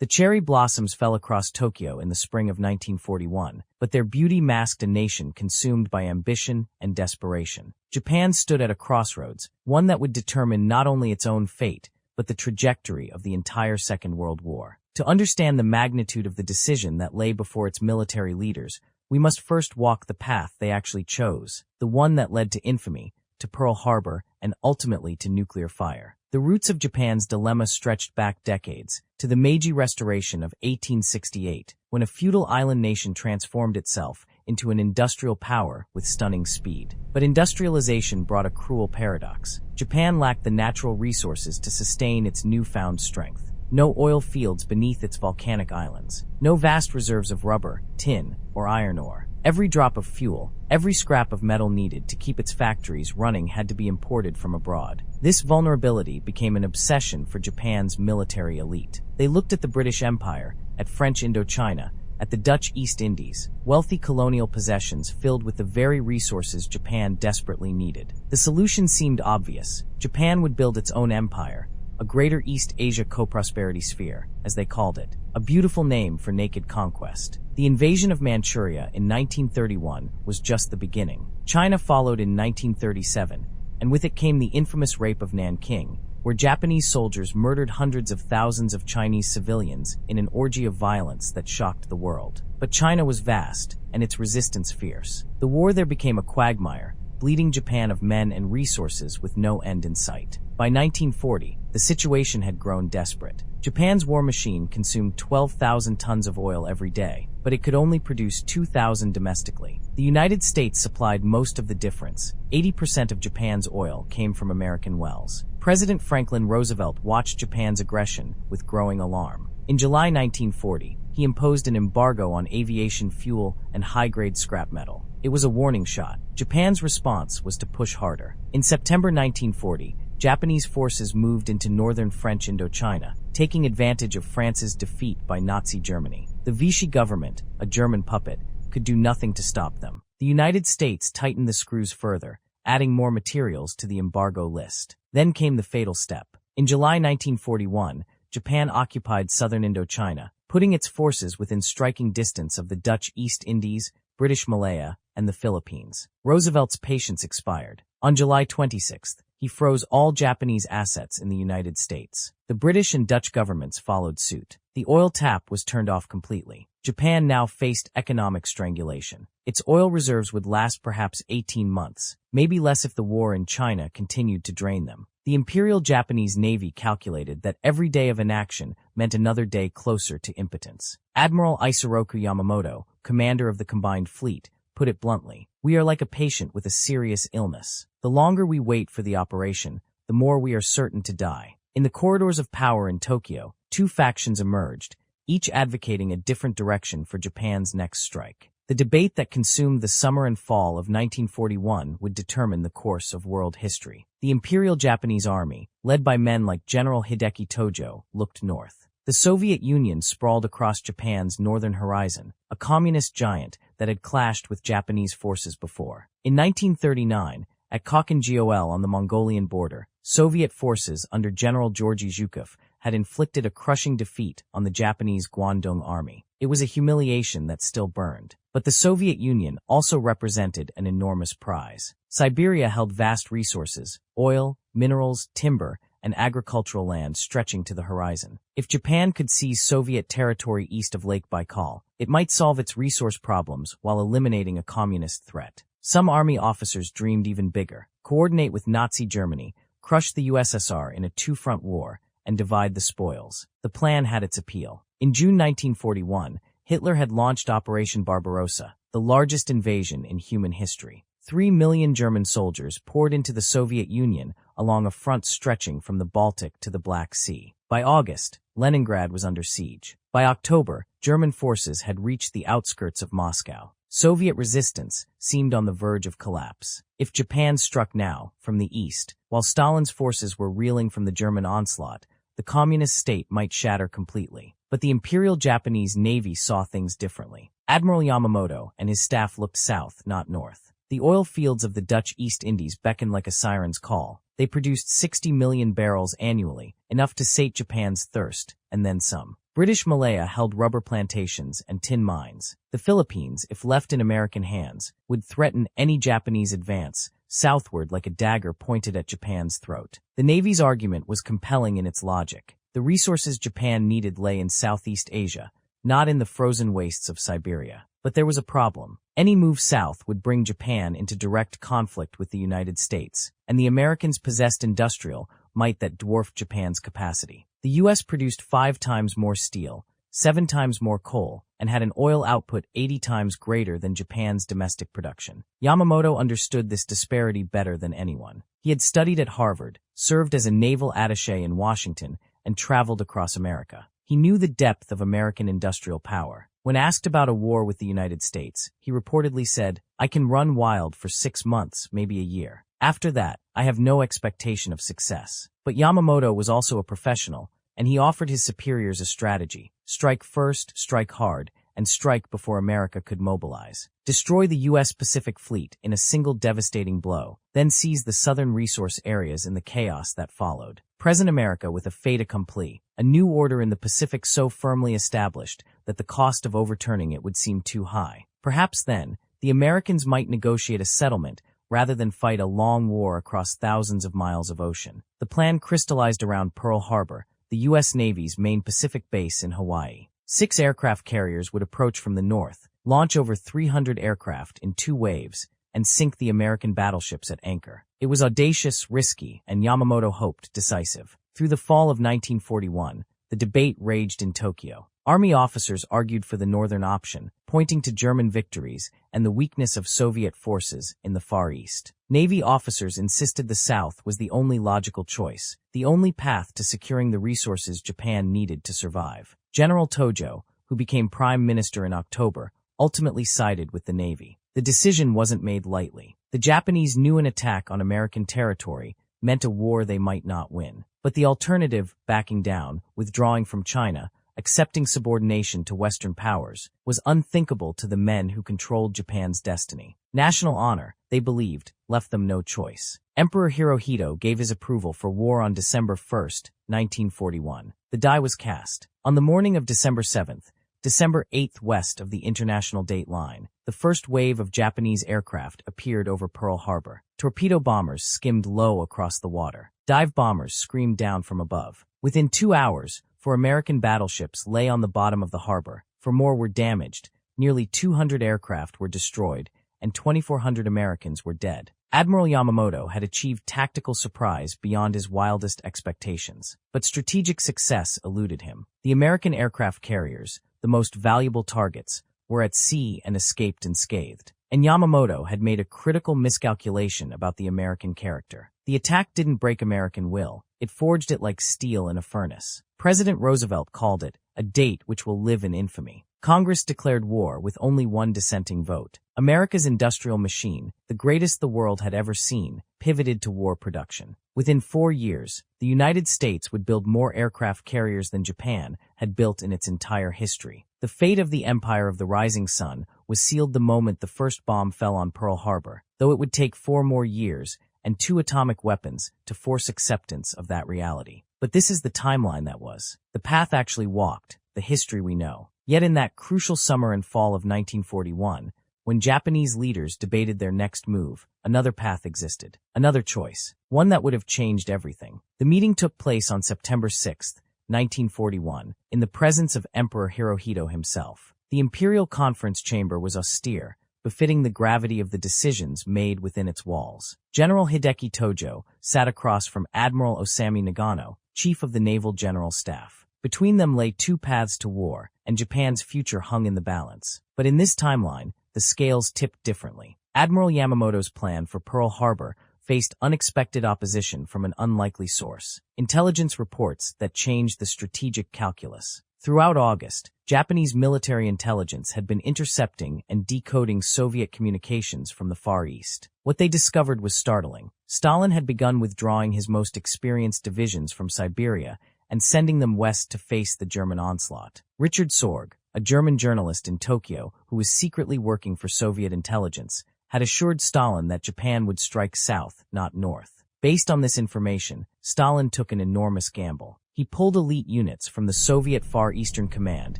The cherry blossoms fell across Tokyo in the spring of 1941, but their beauty masked a nation consumed by ambition and desperation. Japan stood at a crossroads, one that would determine not only its own fate, but the trajectory of the entire Second World War. To understand the magnitude of the decision that lay before its military leaders, we must first walk the path they actually chose, the one that led to infamy, to Pearl Harbor, and ultimately to nuclear fire. The roots of Japan's dilemma stretched back decades, to the Meiji Restoration of 1868, when a feudal island nation transformed itself into an industrial power with stunning speed. But industrialization brought a cruel paradox. Japan lacked the natural resources to sustain its newfound strength. No oil fields beneath its volcanic islands. No vast reserves of rubber, tin, or iron ore. Every drop of fuel, every scrap of metal needed to keep its factories running had to be imported from abroad. This vulnerability became an obsession for Japan's military elite. They looked at the British Empire, at French Indochina, at the Dutch East Indies, wealthy colonial possessions filled with the very resources Japan desperately needed. The solution seemed obvious. Japan would build its own empire, a Greater East Asia Co-Prosperity Sphere, as they called it, a beautiful name for naked conquest. The invasion of Manchuria in 1931 was just the beginning. China followed in 1937, and with it came the infamous rape of Nanking, where Japanese soldiers murdered hundreds of thousands of Chinese civilians in an orgy of violence that shocked the world. But China was vast, and its resistance fierce. The war there became a quagmire, bleeding Japan of men and resources with no end in sight. By 1940, the situation had grown desperate. Japan's war machine consumed 12,000 tons of oil every day, but it could only produce 2,000 domestically. The United States supplied most of the difference. 80% of Japan's oil came from American wells. President Franklin Roosevelt watched Japan's aggression with growing alarm. In July 1940, he imposed an embargo on aviation fuel and high-grade scrap metal. It was a warning shot. Japan's response was to push harder. In September 1940, Japanese forces moved into northern French Indochina, taking advantage of France's defeat by Nazi Germany. The Vichy government, a German puppet, could do nothing to stop them. The United States tightened the screws further, adding more materials to the embargo list. Then came the fatal step. In July 1941, Japan occupied southern Indochina, putting its forces within striking distance of the Dutch East Indies, British Malaya, and the Philippines. Roosevelt's patience expired. On July 26th, he froze all Japanese assets in the United States. The British and Dutch governments followed suit. The oil tap was turned off completely. Japan now faced economic strangulation. Its oil reserves would last perhaps 18 months, maybe less if the war in China continued to drain them. The Imperial Japanese Navy calculated that every day of inaction meant another day closer to impotence. Admiral Isoroku Yamamoto, commander of the combined fleet, put it bluntly, "We are like a patient with a serious illness. The longer we wait for the operation, the more we are certain to die." In the corridors of power in Tokyo, two factions emerged, each advocating a different direction for Japan's next strike. The debate that consumed the summer and fall of 1941 would determine the course of world history. The Imperial Japanese Army, led by men like General Hideki Tojo, looked north. The Soviet Union sprawled across Japan's northern horizon, a communist giant that had clashed with Japanese forces before. In 1939, at Kokkin-Gol on the Mongolian border, Soviet forces under General Georgy Zhukov had inflicted a crushing defeat on the Japanese Guangdong Army. It was a humiliation that still burned. But the Soviet Union also represented an enormous prize. Siberia held vast resources, oil, minerals, timber, and agricultural land stretching to the horizon. If Japan could seize Soviet territory east of Lake Baikal, it might solve its resource problems while eliminating a communist threat. Some army officers dreamed even bigger: coordinate with Nazi Germany, crush the USSR in a two-front war, and divide the spoils. The plan had its appeal. In June 1941, Hitler had launched Operation Barbarossa, the largest invasion in human history. 3 million German soldiers poured into the Soviet Union along a front stretching from the Baltic to the Black Sea. By August, Leningrad was under siege. By October, German forces had reached the outskirts of Moscow. Soviet resistance seemed on the verge of collapse. If Japan struck now, from the east, while Stalin's forces were reeling from the German onslaught, the communist state might shatter completely. But the Imperial Japanese Navy saw things differently. Admiral Yamamoto and his staff looked south, not north. The oil fields of the Dutch East Indies beckoned like a siren's call. They produced 60 million barrels annually, enough to sate Japan's thirst, and then some. British Malaya held rubber plantations and tin mines. The Philippines, if left in American hands, would threaten any Japanese advance southward like a dagger pointed at Japan's throat. The Navy's argument was compelling in its logic. The resources Japan needed lay in Southeast Asia, not in the frozen wastes of Siberia. But there was a problem. Any move south would bring Japan into direct conflict with the United States, and the Americans possessed industrial might that dwarfed Japan's capacity. The U.S. produced 5 times more steel, 7 times more coal, and had an oil output 80 times greater than Japan's domestic production. Yamamoto understood this disparity better than anyone. He had studied at Harvard, served as a naval attaché in Washington, and traveled across America. He knew the depth of American industrial power. When asked about a war with the United States, he reportedly said, "I can run wild for 6 months, maybe a year. After that, I have no expectation of success." But Yamamoto was also a professional, and he offered his superiors a strategy: strike first, strike hard, and strike before America could mobilize. Destroy the U.S. Pacific Fleet in a single devastating blow, then seize the southern resource areas in the chaos that followed. Present America with a fait accompli, a new order in the Pacific so firmly established that the cost of overturning it would seem too high. Perhaps then, the Americans might negotiate a settlement rather than fight a long war across thousands of miles of ocean. The plan crystallized around Pearl Harbor, the U.S. Navy's main Pacific base in Hawaii. 6 aircraft carriers would approach from the north, launch over 300 aircraft in 2 waves, and sink the American battleships at anchor. It was audacious, risky, and Yamamoto hoped decisive. Through the fall of 1941, the debate raged in Tokyo. Army officers argued for the northern option, pointing to German victories and the weakness of Soviet forces in the Far East. Navy officers insisted the South was the only logical choice, the only path to securing the resources Japan needed to survive. General Tojo, who became Prime Minister in October, ultimately sided with the Navy. The decision wasn't made lightly. The Japanese knew an attack on American territory meant a war they might not win. But the alternative, backing down, withdrawing from China, accepting subordination to Western powers, was unthinkable to the men who controlled Japan's destiny. National honor, they believed, left them no choice. Emperor Hirohito gave his approval for war on December 1, 1941. The die was cast. On the morning of December 7th, December 8th west of the international date line, the first wave of Japanese aircraft appeared over Pearl Harbor. Torpedo bombers skimmed low across the water. Dive bombers screamed down from above. Within 2 hours, 4 American battleships lay on the bottom of the harbor. 4 more were damaged. Nearly 200 aircraft were destroyed, and 2,400 Americans were dead. Admiral Yamamoto had achieved tactical surprise beyond his wildest expectations. But strategic success eluded him. The American aircraft carriers, the most valuable targets, were at sea and escaped unscathed. And Yamamoto had made a critical miscalculation about the American character. The attack didn't break American will. It forged it like steel in a furnace. President Roosevelt called it a date which will live in infamy. Congress declared war with only 1 dissenting vote. America's industrial machine, the greatest the world had ever seen, pivoted to war production. Within 4 years, the United States would build more aircraft carriers than Japan had built in its entire history. The fate of the Empire of the Rising Sun was sealed the moment the first bomb fell on Pearl Harbor, though it would take 4 more years and 2 atomic weapons to force acceptance of that reality. But this is the timeline that was. The path actually walked, the history we know. Yet in that crucial summer and fall of 1941, when Japanese leaders debated their next move, another path existed, another choice, one that would have changed everything. The meeting took place on September 6, 1941, in the presence of Emperor Hirohito himself. The Imperial Conference Chamber was austere, befitting the gravity of the decisions made within its walls. General Hideki Tojo sat across from Admiral Osami Nagano, chief of the Naval General Staff. Between them lay 2 paths to war, and Japan's future hung in the balance. But in this timeline, the scales tipped differently. Admiral Yamamoto's plan for Pearl Harbor faced unexpected opposition from an unlikely source. Intelligence reports that changed the strategic calculus. Throughout August, Japanese military intelligence had been intercepting and decoding Soviet communications from the Far East. What they discovered was startling. Stalin had begun withdrawing his most experienced divisions from Siberia and sending them west to face the German onslaught. Richard Sorge, a German journalist in Tokyo who was secretly working for Soviet intelligence, had assured Stalin that Japan would strike south, not north. Based on this information, Stalin took an enormous gamble. He pulled elite units from the Soviet Far Eastern Command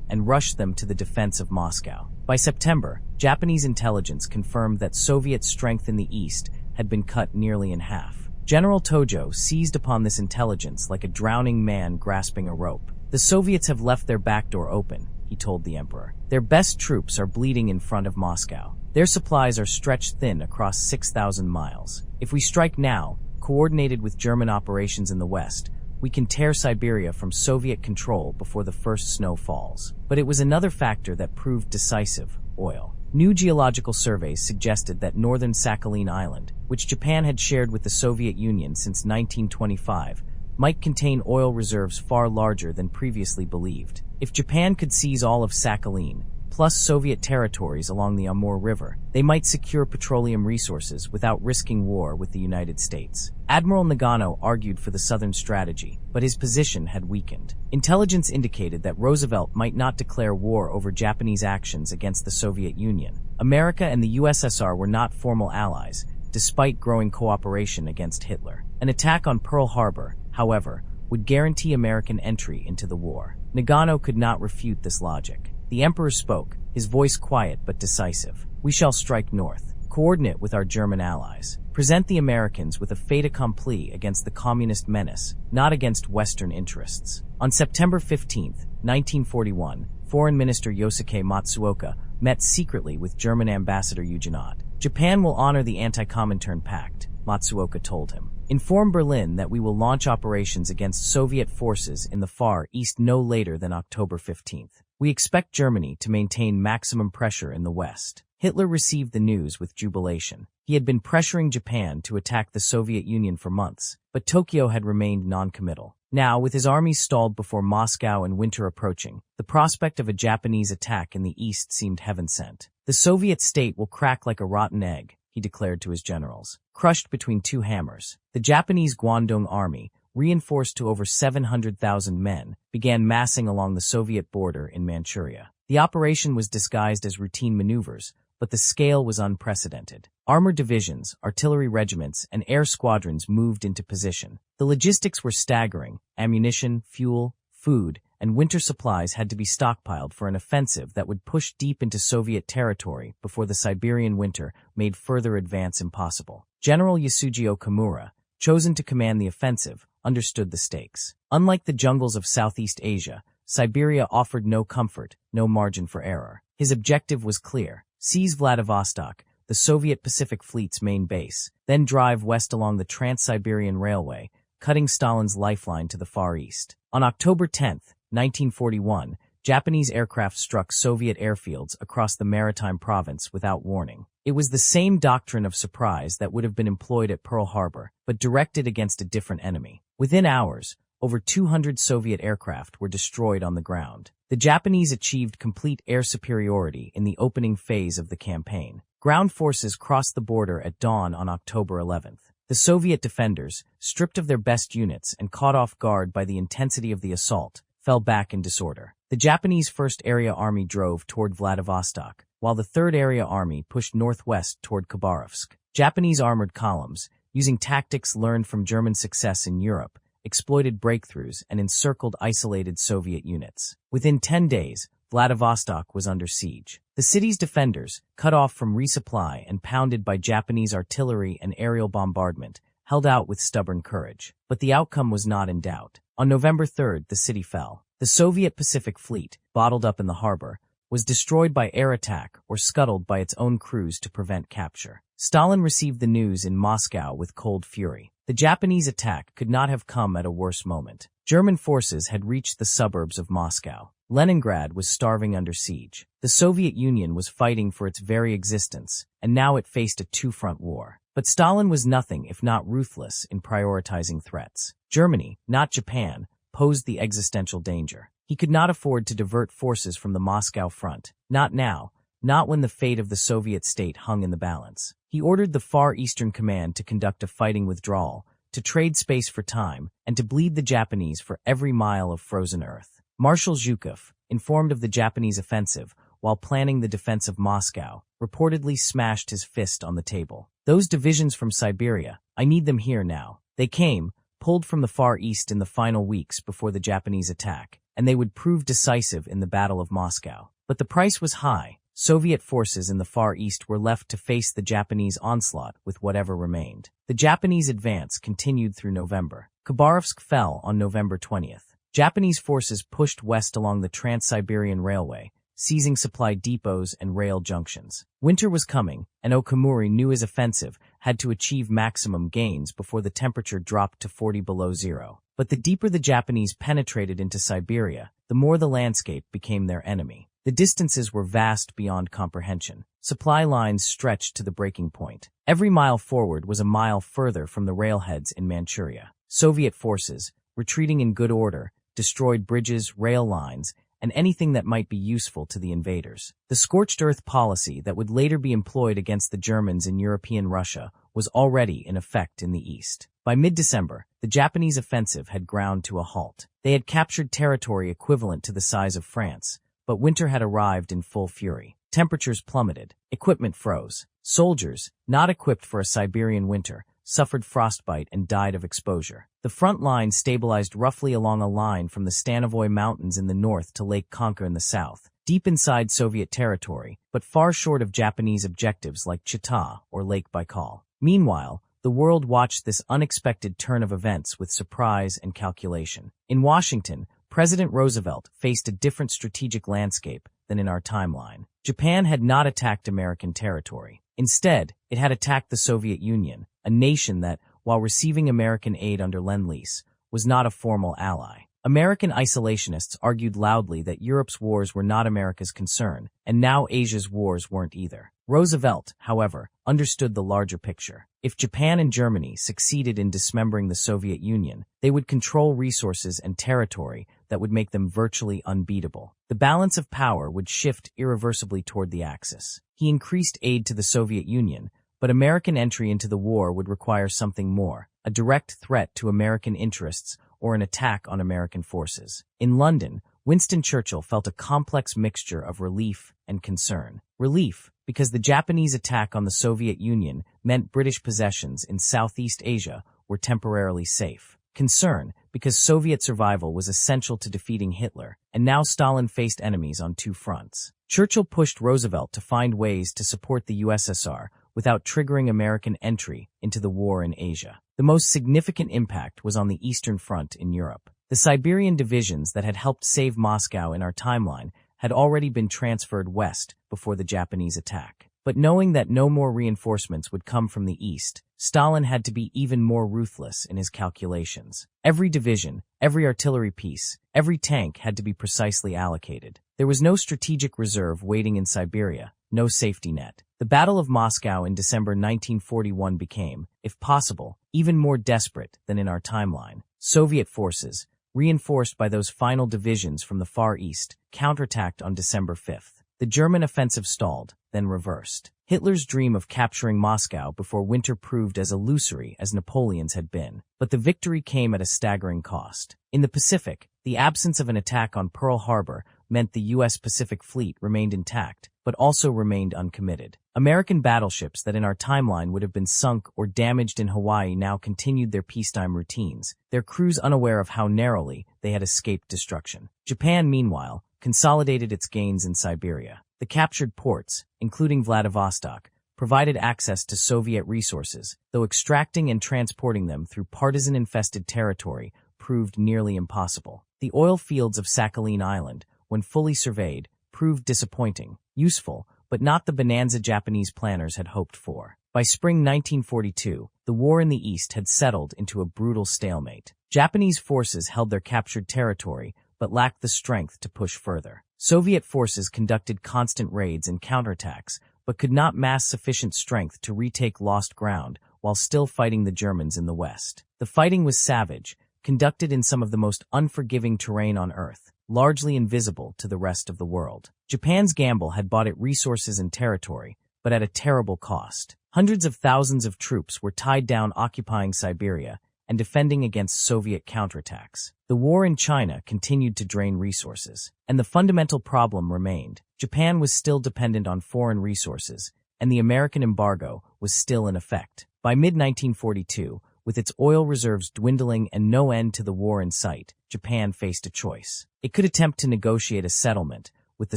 and rushed them to the defense of Moscow. By September, Japanese intelligence confirmed that Soviet strength in the east had been cut nearly in half. General Tojo seized upon this intelligence like a drowning man grasping a rope. "The Soviets have left their back door open," he told the emperor. "Their best troops are bleeding in front of Moscow. Their supplies are stretched thin across 6,000 miles. If we strike now, coordinated with German operations in the west, we can tear Siberia from Soviet control before the first snow falls." But it was another factor that proved decisive: oil. New geological surveys suggested that northern Sakhalin Island, which Japan had shared with the Soviet Union since 1925, might contain oil reserves far larger than previously believed. If Japan could seize all of Sakhalin, plus Soviet territories along the Amur River, they might secure petroleum resources without risking war with the United States. Admiral Nagano argued for the southern strategy, but his position had weakened. Intelligence indicated that Roosevelt might not declare war over Japanese actions against the Soviet Union. America and the USSR were not formal allies, despite growing cooperation against Hitler. An attack on Pearl Harbor, however, would guarantee American entry into the war. Nagano could not refute this logic. The emperor spoke, his voice quiet but decisive. "We shall strike north, coordinate with our German allies, present the Americans with a fait accompli against the communist menace, not against Western interests." On September 15, 1941, Foreign Minister Yosuke Matsuoka met secretly with German Ambassador Eugenot. "Japan will honor the Anti-Comintern Pact," Matsuoka told him. "Inform Berlin that we will launch operations against Soviet forces in the Far East no later than October 15th. We expect Germany to maintain maximum pressure in the West." Hitler received the news with jubilation. He had been pressuring Japan to attack the Soviet Union for months, but Tokyo had remained non-committal. Now, with his armies stalled before Moscow and winter approaching, the prospect of a Japanese attack in the east seemed heaven-sent. "The Soviet state will crack like a rotten egg," he declared to his generals. Crushed between two hammers, the Japanese Guangdong army, reinforced to over 700,000 men, began massing along the Soviet border in Manchuria. The operation was disguised as routine maneuvers, but the scale was unprecedented. Armored divisions, artillery regiments, and air squadrons moved into position. The logistics were staggering. Ammunition, fuel, food, and winter supplies had to be stockpiled for an offensive that would push deep into Soviet territory before the Siberian winter made further advance impossible. General Yasujiro Kimura, chosen to command the offensive, understood the stakes. Unlike the jungles of Southeast Asia, Siberia offered no comfort, no margin for error. His objective was clear: seize Vladivostok, the Soviet Pacific Fleet's main base, then drive west along the Trans-Siberian Railway, cutting Stalin's lifeline to the Far East. On October 10, 1941, Japanese aircraft struck Soviet airfields across the maritime province without warning. It was the same doctrine of surprise that would have been employed at Pearl Harbor, but directed against a different enemy. Within hours, over 200 Soviet aircraft were destroyed on the ground. The Japanese achieved complete air superiority in the opening phase of the campaign. Ground forces crossed the border at dawn on October 11th. The Soviet defenders, stripped of their best units and caught off guard by the intensity of the assault, fell back in disorder. The Japanese 1st Area Army drove toward Vladivostok, while the 3rd Area Army pushed northwest toward Khabarovsk. Japanese armored columns, using tactics learned from German success in Europe, exploited breakthroughs and encircled isolated Soviet units. Within 10 days, Vladivostok was under siege. The city's defenders, cut off from resupply and pounded by Japanese artillery and aerial bombardment, held out with stubborn courage. But the outcome was not in doubt. On November 3rd, the city fell. The Soviet Pacific Fleet, bottled up in the harbor, was destroyed by air attack or scuttled by its own crews to prevent capture. Stalin received the news in Moscow with cold fury. The Japanese attack could not have come at a worse moment. German forces had reached the suburbs of Moscow. Leningrad was starving under siege. The Soviet Union was fighting for its very existence, and now it faced a two-front war. But Stalin was nothing if not ruthless in prioritizing threats. Germany, not Japan, posed the existential danger. He could not afford to divert forces from the Moscow front. Not now, not when the fate of the Soviet state hung in the balance. He ordered the Far Eastern Command to conduct a fighting withdrawal, to trade space for time, and to bleed the Japanese for every mile of frozen earth. Marshal Zhukov, informed of the Japanese offensive, while planning the defense of Moscow, reportedly smashed his fist on the table. "Those divisions from Siberia, I need them here now. They came, pulled from the Far East in the final weeks before the Japanese attack, and they would prove decisive in the Battle of Moscow. But the price was high. Soviet forces in the Far East were left to face the Japanese onslaught with whatever remained. The Japanese advance continued through November. Khabarovsk fell on November 20th. Japanese forces pushed west along the Trans-Siberian Railway, seizing supply depots and rail junctions. Winter was coming, and Okamura knew his offensive had to achieve maximum gains before the temperature dropped to 40 below zero. But the deeper the Japanese penetrated into Siberia, the more the landscape became their enemy. The distances were vast beyond comprehension. Supply lines stretched to the breaking point. Every mile forward was a mile further from the railheads in Manchuria. Soviet forces, retreating in good order, destroyed bridges, rail lines, and anything that might be useful to the invaders. The scorched earth policy that would later be employed against the Germans in European Russia was already in effect in the east. By mid-December, the Japanese offensive had ground to a halt. They had captured territory equivalent to the size of France, but winter had arrived in full fury. Temperatures plummeted. Equipment froze. Soldiers, not equipped for a Siberian winter, suffered frostbite and died of exposure. The front line stabilized roughly along a line from the Stanovoy Mountains in the north to Lake Khanka in the south, deep inside Soviet territory, but far short of Japanese objectives like Chita or Lake Baikal. Meanwhile, the world watched this unexpected turn of events with surprise and calculation. In Washington, President Roosevelt faced a different strategic landscape than in our timeline. Japan had not attacked American territory. Instead, it had attacked the Soviet Union, a nation that, while receiving American aid under Lend-Lease, was not a formal ally. American isolationists argued loudly that Europe's wars were not America's concern, and now Asia's wars weren't either. Roosevelt, however, understood the larger picture. If Japan and Germany succeeded in dismembering the Soviet Union, they would control resources and territory that would make them virtually unbeatable. The balance of power would shift irreversibly toward the Axis. He increased aid to the Soviet Union, but American entry into the war would require something more, a direct threat to American interests or an attack on American forces. In London, Winston Churchill felt a complex mixture of relief and concern. Relief, because the Japanese attack on the Soviet Union meant British possessions in Southeast Asia were temporarily safe. Concern, because Soviet survival was essential to defeating Hitler, and now Stalin faced enemies on two fronts. Churchill pushed Roosevelt to find ways to support the USSR without triggering American entry into the war in Asia. The most significant impact was on the Eastern Front in Europe. The Siberian divisions that had helped save Moscow in our timeline had already been transferred west before the Japanese attack. But knowing that no more reinforcements would come from the east, Stalin had to be even more ruthless in his calculations. Every division, every artillery piece, every tank had to be precisely allocated. There was no strategic reserve waiting in Siberia, no safety net. The Battle of Moscow in December 1941 became, if possible, even more desperate than in our timeline. Soviet forces, reinforced by those final divisions from the Far East, counterattacked on December 5th. The German offensive stalled, then reversed. Hitler's dream of capturing Moscow before winter proved as illusory as Napoleon's had been, but the victory came at a staggering cost. In the Pacific, the absence of an attack on Pearl Harbor meant the U.S. Pacific Fleet remained intact, but also remained uncommitted. American battleships that in our timeline would have been sunk or damaged in Hawaii now continued their peacetime routines, their crews unaware of how narrowly they had escaped destruction. Japan, meanwhile, consolidated its gains in Siberia. The captured ports, including Vladivostok, provided access to Soviet resources, though extracting and transporting them through partisan-infested territory proved nearly impossible. The oil fields of Sakhalin Island, when fully surveyed, proved disappointing, useful, but not the bonanza Japanese planners had hoped for. By spring 1942, the war in the East had settled into a brutal stalemate. Japanese forces held their captured territory, but lacked the strength to push further. Soviet forces conducted constant raids and counterattacks, but could not mass sufficient strength to retake lost ground while still fighting the Germans in the West. The fighting was savage, conducted in some of the most unforgiving terrain on Earth, largely invisible to the rest of the world. Japan's gamble had bought it resources and territory, but at a terrible cost. Hundreds of thousands of troops were tied down occupying Siberia and defending against Soviet counterattacks. The war in China continued to drain resources, and the fundamental problem remained. Japan was still dependent on foreign resources, and the American embargo was still in effect. By mid-1942, With its oil reserves dwindling and no end to the war in sight, Japan faced a choice. It could attempt to negotiate a settlement with the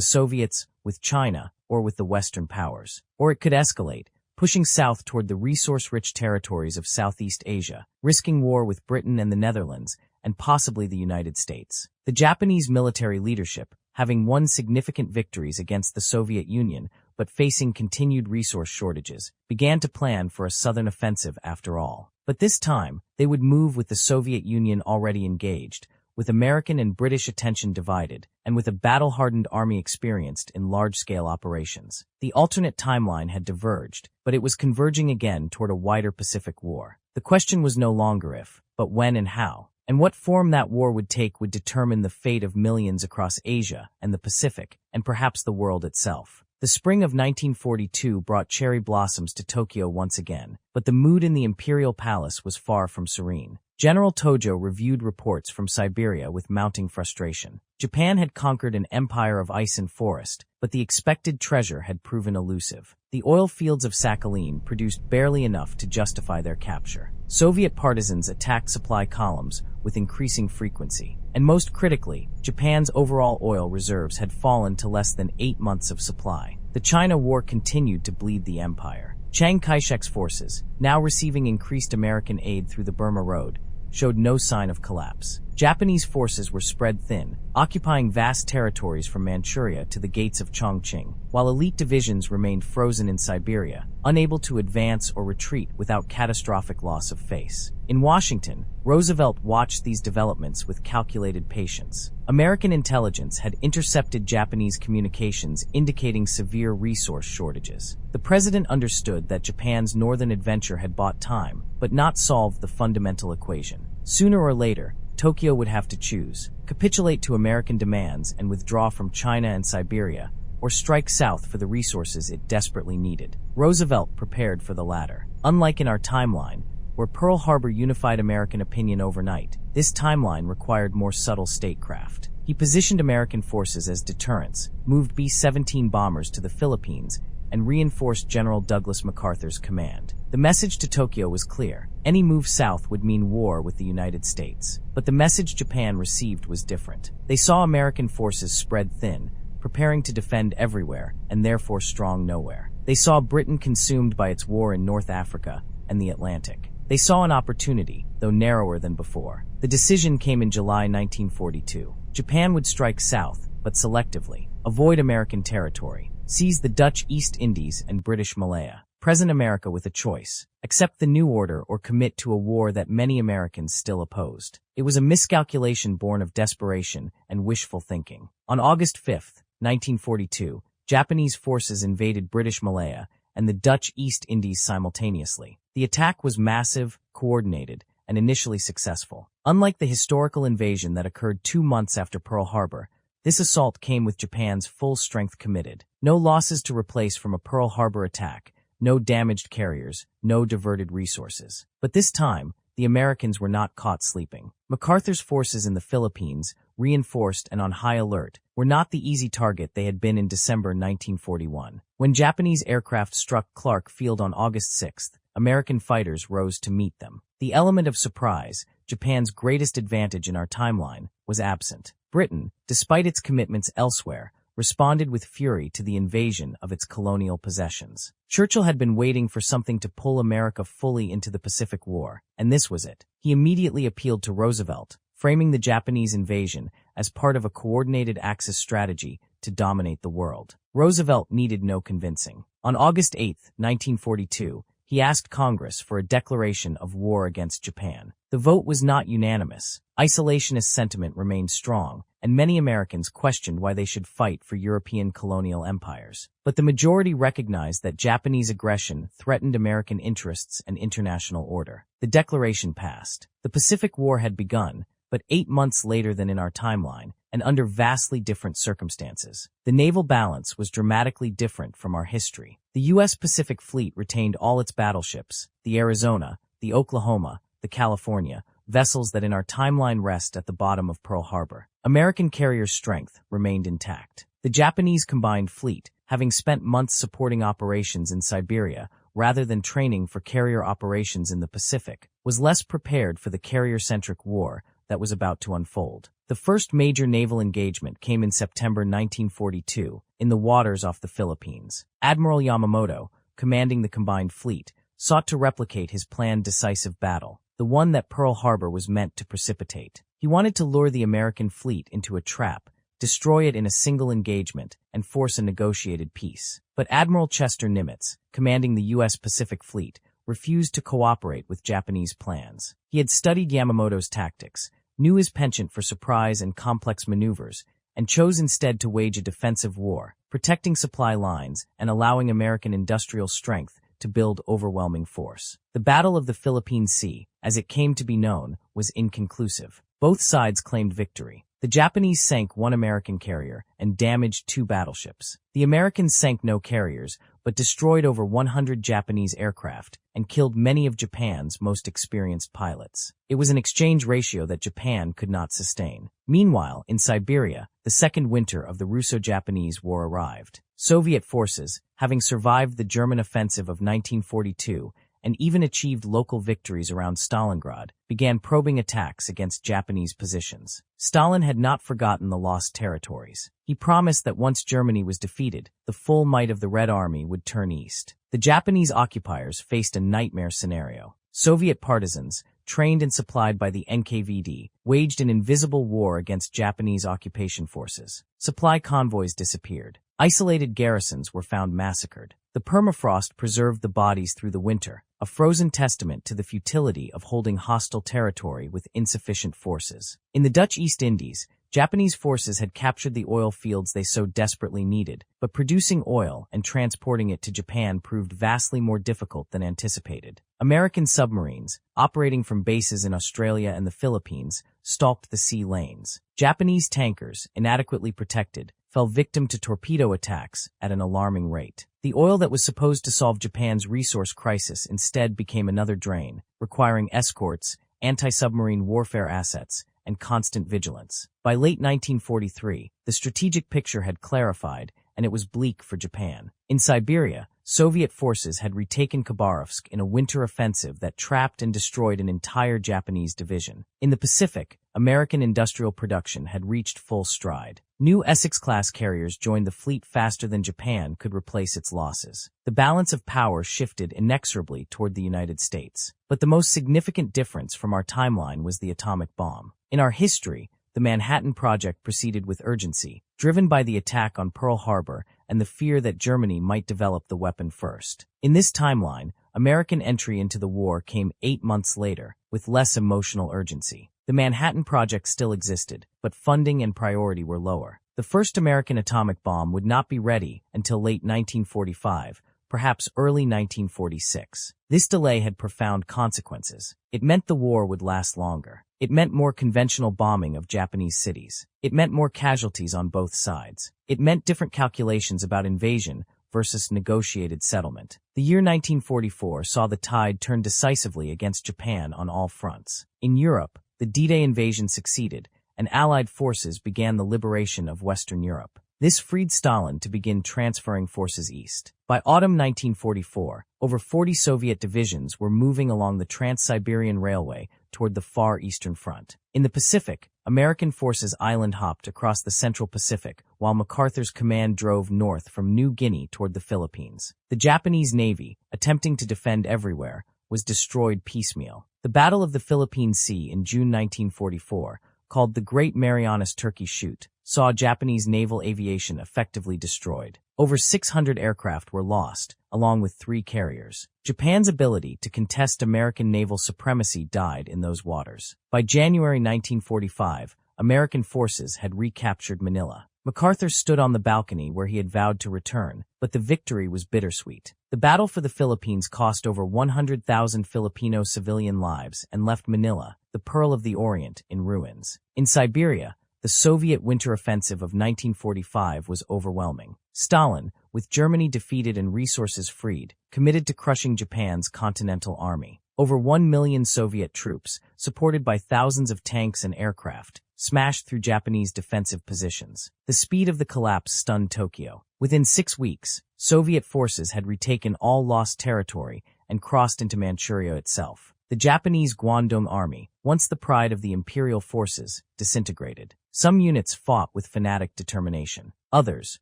Soviets, with China, or with the Western powers. Or it could escalate, pushing south toward the resource-rich territories of Southeast Asia, risking war with Britain and the Netherlands, and possibly the United States. The Japanese military leadership, having won significant victories against the Soviet Union but facing continued resource shortages, began to plan for a southern offensive after all. But this time, they would move with the Soviet Union already engaged, with American and British attention divided, and with a battle-hardened army experienced in large-scale operations. The alternate timeline had diverged, but it was converging again toward a wider Pacific War. The question was no longer if, but when and how. And what form that war would take would determine the fate of millions across Asia and the Pacific, and perhaps the world itself. The spring of 1942 brought cherry blossoms to Tokyo once again, but the mood in the Imperial Palace was far from serene. General Tojo reviewed reports from Siberia with mounting frustration. Japan had conquered an empire of ice and forest, but the expected treasure had proven elusive. The oil fields of Sakhalin produced barely enough to justify their capture. Soviet partisans attacked supply columns with increasing frequency. And most critically, Japan's overall oil reserves had fallen to less than 8 months of supply. The China War continued to bleed the empire. Chiang Kai-shek's forces, now receiving increased American aid through the Burma Road, showed no sign of collapse. Japanese forces were spread thin, occupying vast territories from Manchuria to the gates of Chongqing, while elite divisions remained frozen in Siberia, unable to advance or retreat without catastrophic loss of face. In Washington, Roosevelt watched these developments with calculated patience. American intelligence had intercepted Japanese communications indicating severe resource shortages. The president understood that Japan's northern adventure had bought time, but not solved the fundamental equation. Sooner or later, Tokyo would have to choose: capitulate to American demands and withdraw from China and Siberia, or strike south for the resources it desperately needed. Roosevelt prepared for the latter. Unlike in our timeline, where Pearl Harbor unified American opinion overnight, this timeline required more subtle statecraft. He positioned American forces as deterrents, moved B-17 bombers to the Philippines, and reinforced General Douglas MacArthur's command. The message to Tokyo was clear: any move south would mean war with the United States. But the message Japan received was different. They saw American forces spread thin, preparing to defend everywhere, and therefore strong nowhere. They saw Britain consumed by its war in North Africa and the Atlantic. They saw an opportunity, though narrower than before. The decision came in July 1942. Japan would strike south, but selectively, avoid American territory, seize the Dutch East Indies and British Malaya, present America with a choice: accept the new order or commit to a war that many Americans still opposed. It was a miscalculation born of desperation and wishful thinking. On August 5, 1942, Japanese forces invaded British Malaya and the Dutch East Indies simultaneously. The attack was massive, coordinated, and initially successful. Unlike the historical invasion that occurred 2 months after Pearl Harbor, this assault came with Japan's full strength committed. No losses to replace from a Pearl Harbor attack, no damaged carriers, no diverted resources. But this time, the Americans were not caught sleeping. MacArthur's forces in the Philippines, reinforced and on high alert, were not the easy target they had been in December 1941. When Japanese aircraft struck Clark Field on August 6, American fighters rose to meet them. The element of surprise, Japan's greatest advantage in our timeline, was absent. Britain, despite its commitments elsewhere, responded with fury to the invasion of its colonial possessions. Churchill had been waiting for something to pull America fully into the Pacific War, and this was it. He immediately appealed to Roosevelt, framing the Japanese invasion as part of a coordinated Axis strategy to dominate the world. Roosevelt needed no convincing. On August 8, 1942, he asked Congress for a declaration of war against Japan. The vote was not unanimous. Isolationist sentiment remained strong, and many Americans questioned why they should fight for European colonial empires. But the majority recognized that Japanese aggression threatened American interests and international order. The declaration passed. The Pacific War had begun, but 8 months later than in our timeline, and under vastly different circumstances. The naval balance was dramatically different from our history. The U.S. Pacific Fleet retained all its battleships: the Arizona, the Oklahoma, the California, vessels that in our timeline rest at the bottom of Pearl Harbor. American carrier strength remained intact. The Japanese combined fleet, having spent months supporting operations in Siberia, rather than training for carrier operations in the Pacific, was less prepared for the carrier-centric war that was about to unfold. The first major naval engagement came in September 1942 in the waters off the Philippines. Admiral Yamamoto, commanding the combined fleet, sought to replicate his planned decisive battle, the one that Pearl Harbor was meant to precipitate. He wanted to lure the American fleet into a trap, destroy it in a single engagement, and force a negotiated peace. But Admiral Chester Nimitz, commanding the U.S. Pacific Fleet, refused to cooperate with Japanese plans. He had studied Yamamoto's tactics, knew his penchant for surprise and complex maneuvers, and chose instead to wage a defensive war, protecting supply lines and allowing American industrial strength to build overwhelming force. The Battle of the Philippine Sea, as it came to be known, was inconclusive. Both sides claimed victory. The Japanese sank one American carrier and damaged 2 battleships. The Americans sank no carriers, but destroyed over 100 Japanese aircraft and killed many of Japan's most experienced pilots. It was an exchange ratio that Japan could not sustain. Meanwhile, in Siberia, the second winter of the Russo-Japanese War arrived. Soviet forces, having survived the German offensive of 1942 and even achieved local victories around Stalingrad, began probing attacks against Japanese positions. Stalin had not forgotten the lost territories. He promised that once Germany was defeated, the full might of the Red Army would turn east. The Japanese occupiers faced a nightmare scenario. Soviet partisans, trained and supplied by the NKVD, waged an invisible war against Japanese occupation forces. Supply convoys disappeared. Isolated garrisons were found massacred. The permafrost preserved the bodies through the winter, a frozen testament to the futility of holding hostile territory with insufficient forces. In the Dutch East Indies, Japanese forces had captured the oil fields they so desperately needed, but producing oil and transporting it to Japan proved vastly more difficult than anticipated. American submarines, operating from bases in Australia and the Philippines, stalked the sea lanes. Japanese tankers, inadequately protected, fell victim to torpedo attacks at an alarming rate. The oil that was supposed to solve Japan's resource crisis instead became another drain, requiring escorts, anti-submarine warfare assets, and constant vigilance. By late 1943, the strategic picture had clarified, and it was bleak for Japan. In Siberia, Soviet forces had retaken Khabarovsk in a winter offensive that trapped and destroyed an entire Japanese division. In the Pacific, American industrial production had reached full stride. New Essex-class carriers joined the fleet faster than Japan could replace its losses. The balance of power shifted inexorably toward the United States. But the most significant difference from our timeline was the atomic bomb. In our history, the Manhattan Project proceeded with urgency, driven by the attack on Pearl Harbor and the fear that Germany might develop the weapon first. In this timeline, American entry into the war came 8 months later, with less emotional urgency. The Manhattan Project still existed, but funding and priority were lower. The first American atomic bomb would not be ready until late 1945, perhaps early 1946. This delay had profound consequences. It meant the war would last longer. It meant more conventional bombing of Japanese cities. It meant more casualties on both sides. It meant different calculations about invasion versus negotiated settlement. The year 1944 saw the tide turn decisively against Japan on all fronts. In Europe, the D-Day invasion succeeded, and Allied forces began the liberation of Western Europe. This freed Stalin to begin transferring forces east. By autumn 1944, over 40 Soviet divisions were moving along the Trans-Siberian Railway toward the far eastern front. In the Pacific, American forces island-hopped across the Central Pacific, while MacArthur's command drove north from New Guinea toward the Philippines. The Japanese Navy, attempting to defend everywhere, was destroyed piecemeal. The Battle of the Philippine Sea in June 1944, called the Great Marianas Turkey Shoot, saw Japanese naval aviation effectively destroyed. Over 600 aircraft were lost, along with 3 carriers. Japan's ability to contest American naval supremacy died in those waters. By January 1945, American forces had recaptured Manila. MacArthur stood on the balcony where he had vowed to return, but the victory was bittersweet. The battle for the Philippines cost over 100,000 Filipino civilian lives and left Manila, the Pearl of the Orient, in ruins. In Siberia, the Soviet winter offensive of 1945 was overwhelming. Stalin, with Germany defeated and resources freed, committed to crushing Japan's Continental Army. Over 1 million Soviet troops, supported by thousands of tanks and aircraft, smashed through Japanese defensive positions. The speed of the collapse stunned Tokyo. Within 6 weeks, Soviet forces had retaken all lost territory and crossed into Manchuria itself. The Japanese Guangdong Army, once the pride of the imperial forces, disintegrated. Some units fought with fanatic determination. Others,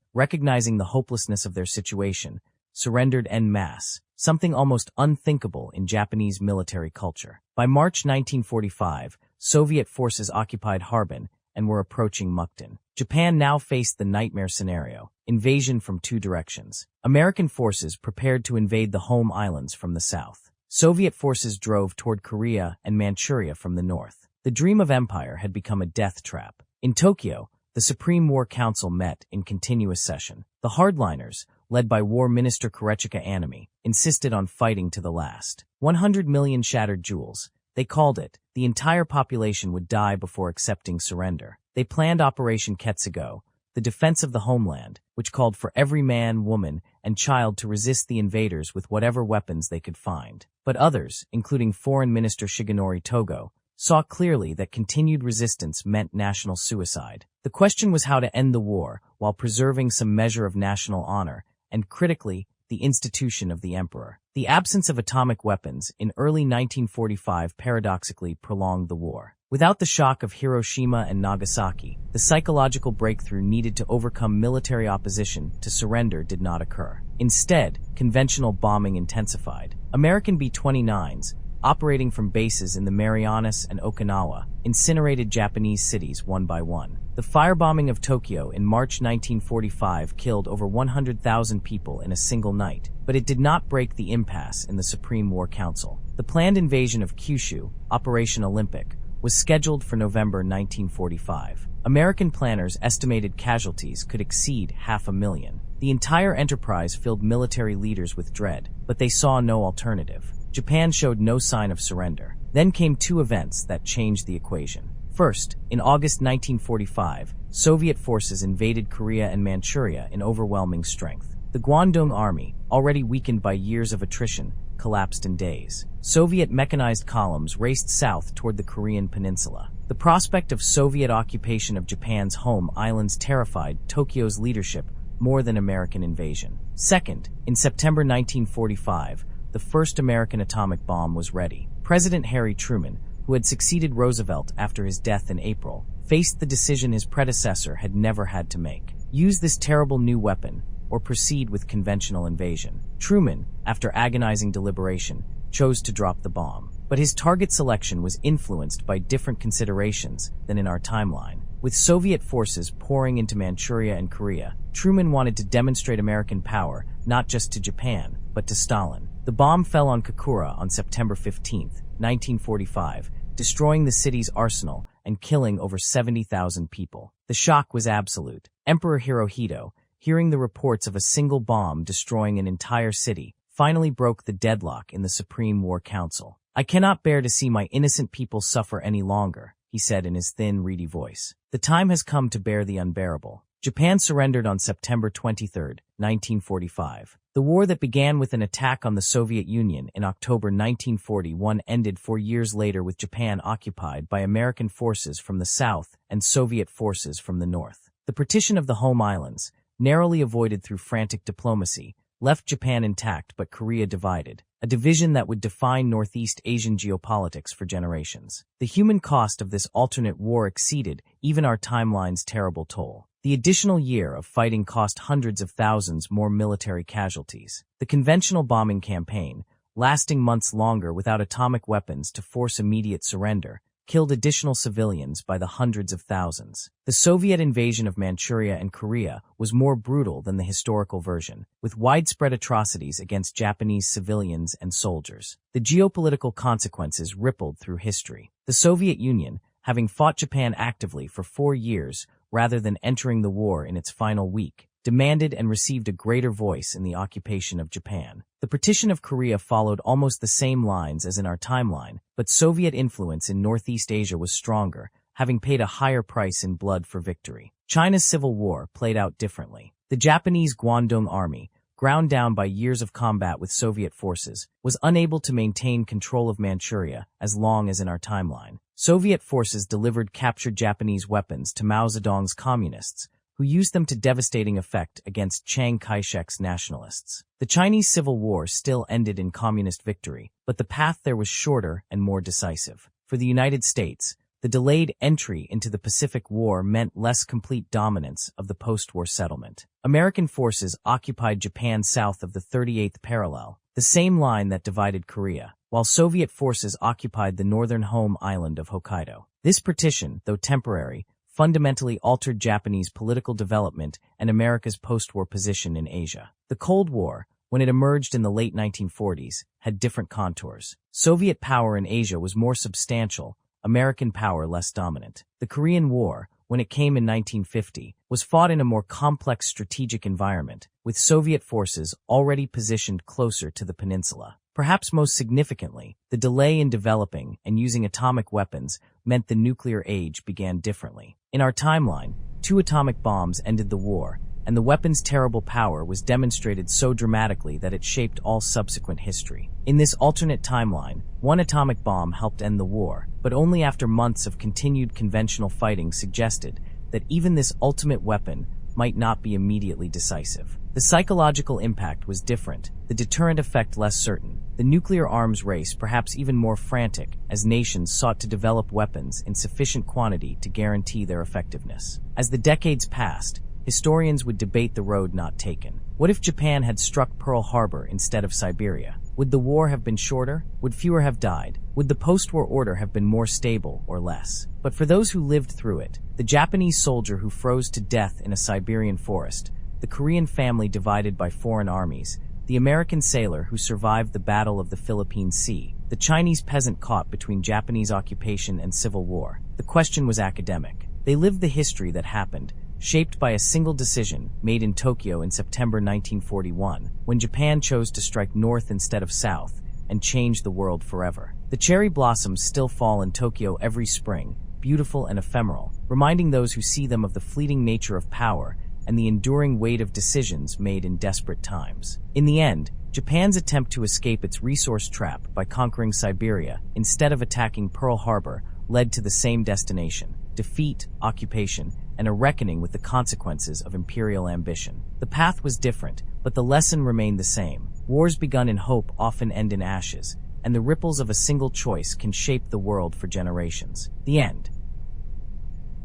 recognizing the hopelessness of their situation, surrendered en masse, something almost unthinkable in Japanese military culture. By March 1945, Soviet forces occupied Harbin and were approaching Mukden. Japan now faced the nightmare scenario: invasion from 2 directions. American forces prepared to invade the home islands from the south. Soviet forces drove toward Korea and Manchuria from the north. The dream of empire had become a death trap. In Tokyo, the Supreme War Council met in continuous session. The hardliners, led by War Minister Korechika Anami, insisted on fighting to the last. 100 million shattered jewels, they called it. The entire population would die before accepting surrender. They planned Operation Ketsugo, the defense of the homeland, which called for every man, woman, and child to resist the invaders with whatever weapons they could find. But others, including Foreign Minister Shigenori Togo, saw clearly that continued resistance meant national suicide. The question was how to end the war while preserving some measure of national honor, and critically, the institution of the emperor. The absence of atomic weapons in early 1945 paradoxically prolonged the war. Without the shock of Hiroshima and Nagasaki, the psychological breakthrough needed to overcome military opposition to surrender did not occur. Instead, conventional bombing intensified. American B-29s, operating from bases in the Marianas and Okinawa, incinerated Japanese cities one by one. The firebombing of Tokyo in March 1945 killed over 100,000 people in a single night, but it did not break the impasse in the Supreme War Council. The planned invasion of Kyushu, Operation Olympic, was scheduled for November 1945. American planners estimated casualties could exceed 500,000. The entire enterprise filled military leaders with dread, but they saw no alternative. Japan showed no sign of surrender. Then came 2 events that changed the equation. First, in August 1945, Soviet forces invaded Korea and Manchuria in overwhelming strength. The Guangdong Army, already weakened by years of attrition, collapsed in days. Soviet mechanized columns raced south toward the Korean peninsula. The prospect of Soviet occupation of Japan's home islands terrified Tokyo's leadership more than American invasion. Second, in September 1945, the first American atomic bomb was ready. President Harry Truman, who had succeeded Roosevelt after his death in April, faced the decision his predecessor had never had to make: use this terrible new weapon or proceed with conventional invasion. Truman, after agonizing deliberation, chose to drop the bomb. But his target selection was influenced by different considerations than in our timeline. With Soviet forces pouring into Manchuria and Korea, Truman wanted to demonstrate American power not just to Japan, but to Stalin. The bomb fell on Kokura on September 15, 1945, destroying the city's arsenal and killing over 70,000 people. The shock was absolute. Emperor Hirohito, hearing the reports of a single bomb destroying an entire city, finally broke the deadlock in the Supreme War Council. "I cannot bear to see my innocent people suffer any longer," he said in his thin, reedy voice. "The time has come to bear the unbearable." Japan surrendered on September 23, 1945. The war that began with an attack on the Soviet Union in October 1941 ended 4 years later with Japan occupied by American forces from the south and Soviet forces from the north. The partition of the home islands, narrowly avoided through frantic diplomacy, left Japan intact but Korea divided, a division that would define Northeast Asian geopolitics for generations. The human cost of this alternate war exceeded even our timeline's terrible toll. The additional year of fighting cost hundreds of thousands more military casualties. The conventional bombing campaign, lasting months longer without atomic weapons to force immediate surrender, killed additional civilians by the hundreds of thousands. The Soviet invasion of Manchuria and Korea was more brutal than the historical version, with widespread atrocities against Japanese civilians and soldiers. The geopolitical consequences rippled through history. The Soviet Union, having fought Japan actively for 4 years rather than entering the war in its final week, demanded and received a greater voice in the occupation of Japan. The partition of Korea followed almost the same lines as in our timeline, but Soviet influence in Northeast Asia was stronger, having paid a higher price in blood for victory. China's civil war played out differently. The Japanese Guangdong Army, ground down by years of combat with Soviet forces, was unable to maintain control of Manchuria as long as in our timeline. Soviet forces delivered captured Japanese weapons to Mao Zedong's communists, who used them to devastating effect against Chiang Kai-shek's nationalists. The Chinese Civil War still ended in communist victory, but the path there was shorter and more decisive. For the United States, the delayed entry into the Pacific War meant less complete dominance of the post-war settlement. American forces occupied Japan south of the 38th parallel, the same line that divided Korea, while Soviet forces occupied the northern home island of Hokkaido. This partition, though temporary, fundamentally altered Japanese political development and America's post-war position in Asia. The Cold War, when it emerged in the late 1940s, had different contours. Soviet power in Asia was more substantial, American power less dominant. The Korean War, when it came in 1950, was fought in a more complex strategic environment, with Soviet forces already positioned closer to the peninsula. Perhaps most significantly, the delay in developing and using atomic weapons meant the nuclear age began differently. In our timeline, 2 atomic bombs ended the war, and the weapon's terrible power was demonstrated so dramatically that it shaped all subsequent history. In this alternate timeline, 1 atomic bomb helped end the war, but only after months of continued conventional fighting suggested that even this ultimate weapon might not be immediately decisive. The psychological impact was different, the deterrent effect less certain, the nuclear arms race perhaps even more frantic as nations sought to develop weapons in sufficient quantity to guarantee their effectiveness. As the decades passed, historians would debate the road not taken. What if Japan had struck Pearl Harbor instead of Siberia? Would the war have been shorter? Would fewer have died? Would the post-war order have been more stable or less? But for those who lived through it, the Japanese soldier who froze to death in a Siberian forest, the Korean family divided by foreign armies, the American sailor who survived the Battle of the Philippine Sea, the Chinese peasant caught between Japanese occupation and civil war. The question was academic. They lived the history that happened, shaped by a single decision made in Tokyo in September 1941, when Japan chose to strike north instead of south and change the world forever. The cherry blossoms still fall in Tokyo every spring, beautiful and ephemeral, reminding those who see them of the fleeting nature of power and the enduring weight of decisions made in desperate times. In the end, Japan's attempt to escape its resource trap by conquering Siberia instead of attacking Pearl Harbor led to the same destination: defeat, occupation, and a reckoning with the consequences of imperial ambition. The path was different, but the lesson remained the same. Wars begun in hope often end in ashes, and the ripples of a single choice can shape the world for generations. The end.